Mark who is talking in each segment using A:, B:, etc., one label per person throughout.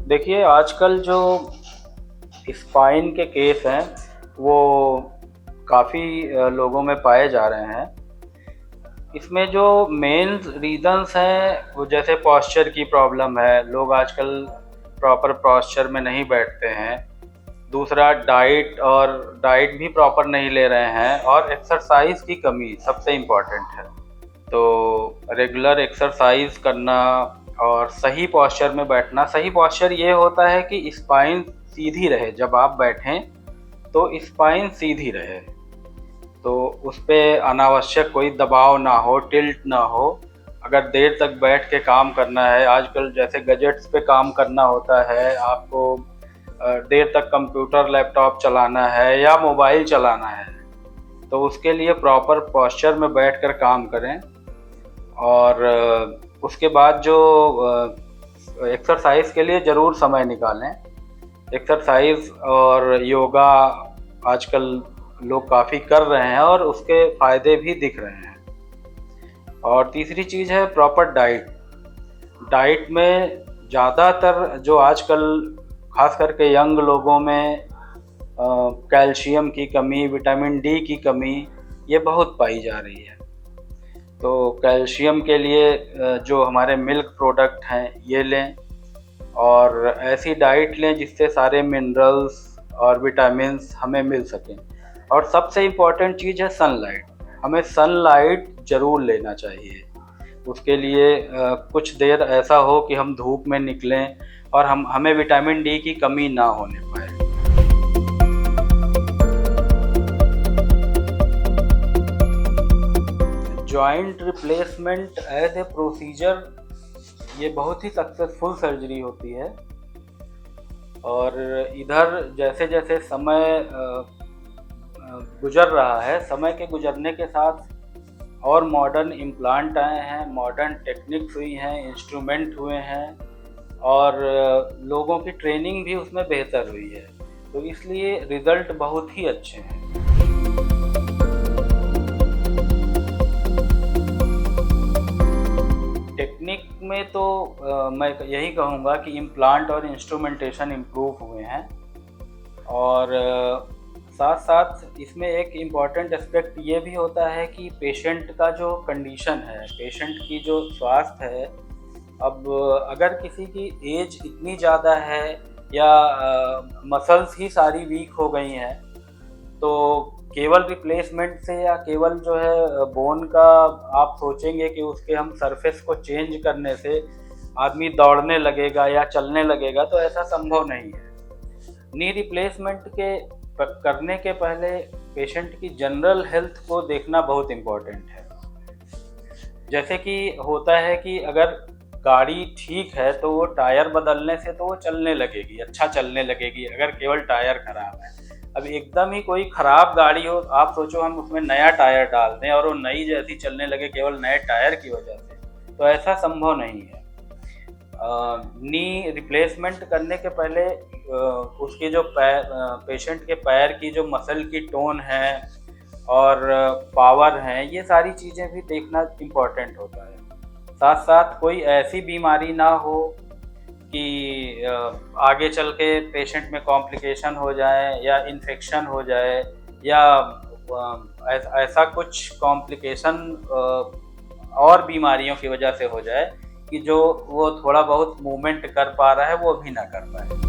A: देखिए, आजकल जो स्पाइन के केस हैं, वो काफ़ी लोगों में पाए जा रहे हैं। इसमें जो मेन रीज़न्स हैं, वो जैसे पोस्चर की प्रॉब्लम है, लोग आजकल प्रॉपर पोस्चर में नहीं बैठते हैं। दूसरा डाइट भी प्रॉपर नहीं ले रहे हैं और एक्सरसाइज़ की कमी सबसे इम्पोर्टेंट है। तो रेगुलर एक्सरसाइज़ करना और सही पोस्चर में बैठना। सही पोस्चर ये होता है कि स्पाइन सीधी रहे, जब आप बैठें तो स्पाइन सीधी रहे, तो उस पे अनावश्यक कोई दबाव ना हो, टिल्ट ना हो। अगर देर तक बैठ के काम करना है, आजकल जैसे गैजेट्स पे काम करना होता है, आपको देर तक कंप्यूटर, लैपटॉप चलाना है या मोबाइल चलाना है, तो उसके लिए प्रॉपर पोस्चर में बैठकर काम करें। और उसके बाद जो एक्सरसाइज के लिए ज़रूर समय निकालें। एक्सरसाइज और योगा आजकल लोग काफ़ी कर रहे हैं और उसके फ़ायदे भी दिख रहे हैं। और तीसरी चीज़ है प्रॉपर डाइट। डाइट में ज़्यादातर जो आजकल ख़ास करके यंग लोगों में कैल्शियम की कमी, विटामिन डी की कमी ये बहुत पाई जा रही है। तो कैल्शियम के लिए जो हमारे मिल्क प्रोडक्ट हैं ये लें और ऐसी डाइट लें जिससे सारे मिनरल्स और विटामिन्स हमें मिल सकें। और सबसे इम्पॉर्टेंट चीज़ है सनलाइट। हमें सनलाइट ज़रूर लेना चाहिए। उसके लिए कुछ देर ऐसा हो कि हम धूप में निकलें और हमें विटामिन डी की कमी ना होने पाए। Joint replacement as a procedure ये बहुत ही सक्सेसफुल सर्जरी होती है। और इधर जैसे जैसे समय गुजर रहा है, समय के गुजरने के साथ और मॉडर्न इम्प्लांट आए हैं, मॉडर्न टेक्निक्स हुई हैं, इंस्ट्रूमेंट हुए हैं और लोगों की ट्रेनिंग भी उसमें बेहतर हुई है, तो इसलिए रिज़ल्ट बहुत ही अच्छे हैं। टेक्निक में तो मैं यही कहूँगा कि इम्प्लांट और इंस्ट्रूमेंटेशन इम्प्रूव हुए हैं। और साथ साथ इसमें एक इम्पॉर्टेंट एस्पेक्ट ये भी होता है कि पेशेंट का जो कंडीशन है, पेशेंट की जो स्वास्थ्य है, अब अगर किसी की एज इतनी ज़्यादा है या मसल्स ही सारी वीक हो गई हैं, तो केवल रिप्लेसमेंट से या केवल जो है बोन का आप सोचेंगे कि उसके हम सरफेस को चेंज करने से आदमी दौड़ने लगेगा या चलने लगेगा, तो ऐसा संभव नहीं है। नी रिप्लेसमेंट के करने के पहले पेशेंट की जनरल हेल्थ को देखना बहुत इम्पोर्टेंट है। जैसे कि होता है कि अगर गाड़ी ठीक है तो वो टायर बदलने से तो वो चलने लगेगी, अच्छा चलने लगेगी, अगर केवल टायर खराब है। अब एकदम ही कोई ख़राब गाड़ी हो, आप सोचो हम उसमें नया टायर डाल दें और वो नई जैसी चलने लगे केवल नए टायर की वजह से, तो ऐसा संभव नहीं है। नी रिप्लेसमेंट करने के पहले उसके जो पेशेंट के पैर की जो मसल की टोन है और पावर है, ये सारी चीज़ें भी देखना इम्पोर्टेंट होता है। साथ साथ कोई ऐसी बीमारी ना हो कि आगे चल के पेशेंट में कॉम्प्लिकेशन हो जाए या इन्फेक्शन हो जाए या ऐसा कुछ कॉम्प्लिकेशन और बीमारियों की वजह से हो जाए कि जो वो थोड़ा बहुत मूवमेंट कर पा रहा है वो भी ना कर पाए।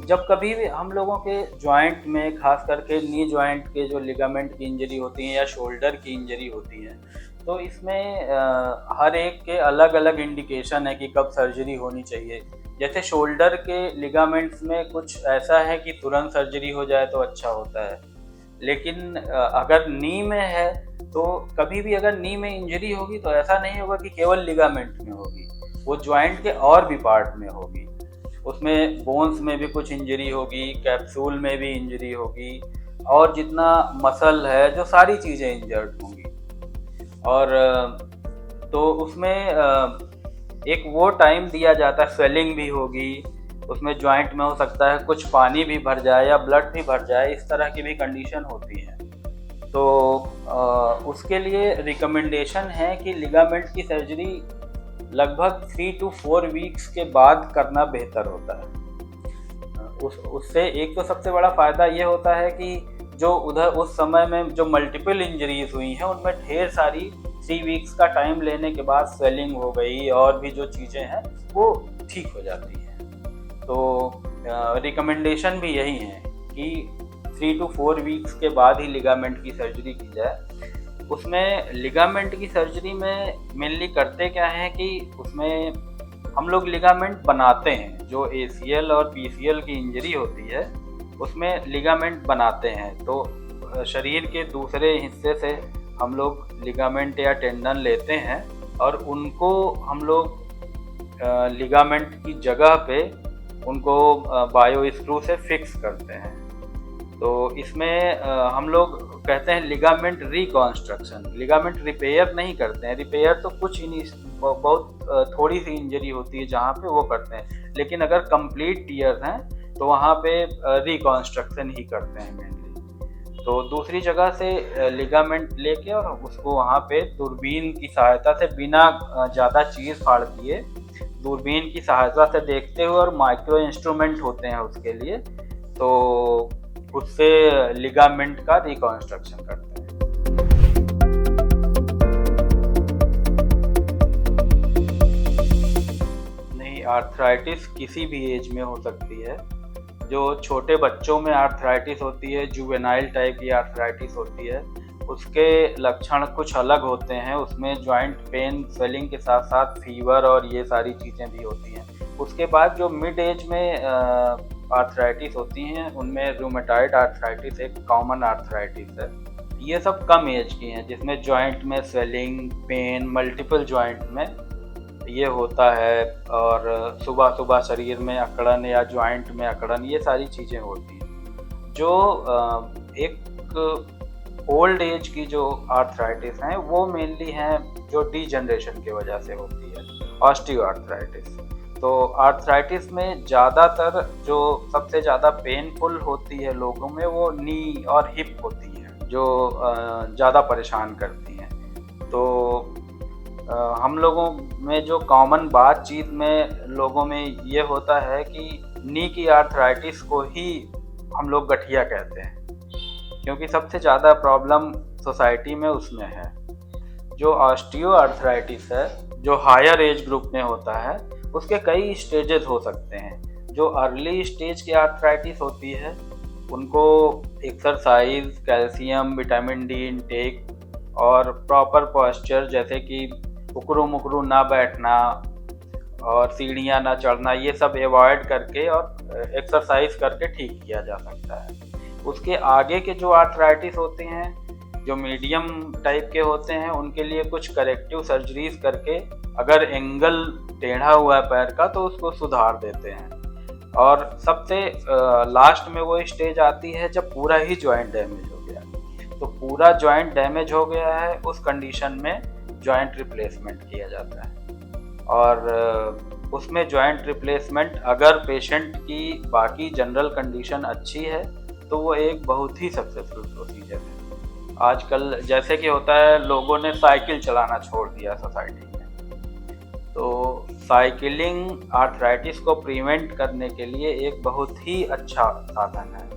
A: जब कभी भी हम लोगों के जॉइंट में, खास करके नी जॉइंट के जो लिगामेंट की इंजरी होती है या शोल्डर की इंजरी होती है, तो इसमें हर एक के अलग अलग इंडिकेशन है कि कब सर्जरी होनी चाहिए। जैसे शोल्डर के लिगामेंट्स में कुछ ऐसा है कि तुरंत सर्जरी हो जाए तो अच्छा होता है, लेकिन अगर नी में है तो कभी भी अगर नी में इंजरी होगी तो ऐसा नहीं होगा कि केवल लिगामेंट में होगी, वो जॉइंट के और भी पार्ट में होगी। उसमें बोन्स में भी कुछ इंजरी होगी, कैप्सूल में भी इंजरी होगी और जितना मसल है जो सारी चीज़ें इंजर्ड होंगी। और तो उसमें एक वो टाइम दिया जाता है, स्वेलिंग भी होगी, उसमें जॉइंट में हो सकता है कुछ पानी भी भर जाए या ब्लड भी भर जाए, इस तरह की भी कंडीशन होती है। तो उसके लिए रिकमेंडेशन है कि लिगामेंट की सर्जरी लगभग 3 to 4 वीक्स के बाद करना बेहतर होता है। उससे एक तो सबसे बड़ा फ़ायदा ये होता है कि जो उधर उस समय में जो मल्टीपल इंजरीज हुई हैं उनमें ढेर सारी 3 वीक्स का टाइम लेने के बाद स्वेलिंग हो गई और भी जो चीज़ें हैं वो ठीक हो जाती हैं। तो रिकमेंडेशन भी यही है कि 3 to 4 वीक्स के बाद ही लिगामेंट की सर्जरी की जाए। उसमें लिगामेंट की सर्जरी में मेनली करते क्या है कि उसमें हम लोग लिगामेंट बनाते हैं। जो ACL और PCL की इंजरी होती है उसमें लिगामेंट बनाते हैं। तो शरीर के दूसरे हिस्से से हम लोग लिगामेंट या टेंडन लेते हैं और उनको हम लोग लिगामेंट की जगह पे उनको बायो स्क्रू से फिक्स करते हैं। तो इसमें हम लोग कहते हैं लिगामेंट रिकॉन्स्ट्रक्शन। लिगामेंट रिपेयर नहीं करते हैं, रिपेयर तो कुछ ही नहीं, बहुत थोड़ी सी इंजरी होती है जहाँ पे वो करते हैं, लेकिन अगर कंप्लीट टीयर्स हैं तो वहाँ पे रिकॉन्स्ट्रक्शन ही करते हैं मेनली। तो दूसरी जगह से लिगामेंट लेके और उसको वहाँ पे दूरबीन की सहायता से बिना ज़्यादा चीज़ फाड़ दिए दूरबीन की सहायता से देखते हुए, और माइक्रो इंस्ट्रूमेंट होते हैं उसके लिए, तो उससे लिगामेंट का रिकॉन्स्ट्रक्शन करते हैं। नहीं, आर्थराइटिस किसी भी एज में हो सकती है। जो छोटे बच्चों में आर्थराइटिस होती है, जुवेनाइल टाइप की आर्थराइटिस होती है, उसके लक्षण कुछ अलग होते हैं। उसमें जॉइंट पेन, स्वेलिंग के साथ साथ फीवर और ये सारी चीज़ें भी होती हैं। उसके बाद जो मिड एज में आर्थराइटिस होती हैं उनमें रूमेटॉइड आर्थराइटिस एक कॉमन आर्थराइटिस है। ये सब कम एज की हैं जिसमें जॉइंट में स्वेलिंग, पेन, मल्टीपल जॉइंट में ये होता है, और सुबह सुबह शरीर में अकड़न या जॉइंट में अकड़न, ये सारी चीज़ें होती हैं। जो एक ओल्ड एज की जो आर्थराइटिस हैं वो मेनली हैं जो डीजनरेशन की वजह से होती है, ऑस्टियोआर्थराइटिस। तो आर्थराइटिस में ज़्यादातर जो सबसे ज़्यादा पेनफुल होती है लोगों में वो नी और हिप होती है, जो ज़्यादा परेशान करती हैं। तो हम लोगों में जो कॉमन बातचीत में लोगों में ये होता है कि नी की आर्थराइटिस को ही हम लोग गठिया कहते हैं, क्योंकि सबसे ज़्यादा प्रॉब्लम सोसाइटी में उसमें है। जो ऑस्टियोआर्थराइटिस है, जो हायर एज ग्रुप में होता है, उसके कई स्टेजेस हो सकते हैं। जो अर्ली स्टेज की आर्थराइटिस होती है उनको exercise, calcium, vitamin D intake और प्रॉपर पोस्चर, जैसे कि उकरू मुकरू ना बैठना और सीढ़ियाँ ना चढ़ना, ये सब अवॉइड करके और एक्सरसाइज करके ठीक किया जा सकता है। उसके आगे के जो आर्थराइटिस होते हैं, जो मीडियम टाइप के होते हैं, उनके लिए कुछ करेक्टिव सर्जरीज करके अगर एंगल टेढ़ा हुआ है पैर का तो उसको सुधार देते हैं। और सबसे लास्ट में वो स्टेज आती है जब पूरा ही जॉइंट डैमेज हो गया। तो पूरा जॉइंट डैमेज हो गया है, उस कंडीशन में जॉइंट रिप्लेसमेंट किया जाता है। और उसमें जॉइंट रिप्लेसमेंट अगर पेशेंट की बाकी जनरल कंडीशन अच्छी है तो वो एक बहुत ही सक्सेसफुल प्रोसीजर है। आजकल जैसे कि होता है, लोगों ने साइकिल चलाना छोड़ दिया सोसाइटी में, तो साइकिलिंग आर्थराइटिस को प्रिवेंट करने के लिए एक बहुत ही अच्छा साधन है।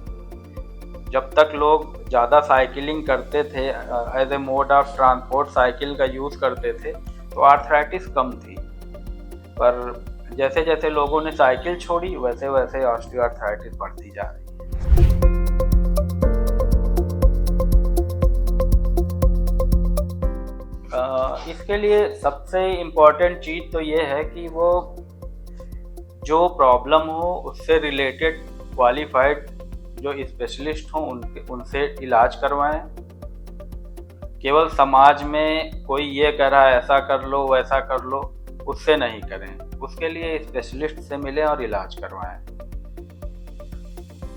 A: जब तक लोग ज़्यादा साइकिलिंग करते थे, as a mode of transport cycle का यूज़ करते थे, तो आर्थराइटिस कम थी। पर जैसे जैसे लोगों ने साइकिल छोड़ी वैसे वैसे ऑस्टियोआर्थराइटिस बढ़ती जा रही है। इसके लिए सबसे इम्पॉर्टेंट चीज़ तो ये है कि वो जो प्रॉब्लम हो उससे रिलेटेड क्वालिफाइड जो स्पेशलिस्ट हों उनसे इलाज करवाएं। केवल समाज में कोई ये कह रहा है ऐसा कर लो वैसा कर लो, उससे नहीं करें। उसके लिए स्पेशलिस्ट से मिलें और इलाज करवाएं।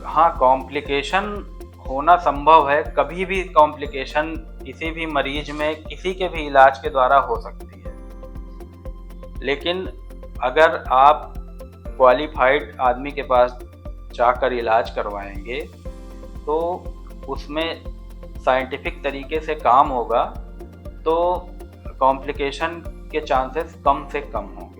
A: हाँ, कॉम्प्लिकेशन होना संभव है, कभी भी कॉम्प्लिकेशन किसी भी मरीज में किसी के भी इलाज के द्वारा हो सकती है। लेकिन अगर आप क्वालिफाइड आदमी के पास जाकर इलाज करवाएंगे तो उसमें साइंटिफिक तरीके से काम होगा तो कॉम्प्लिकेशन के चांसेस कम से कम हों।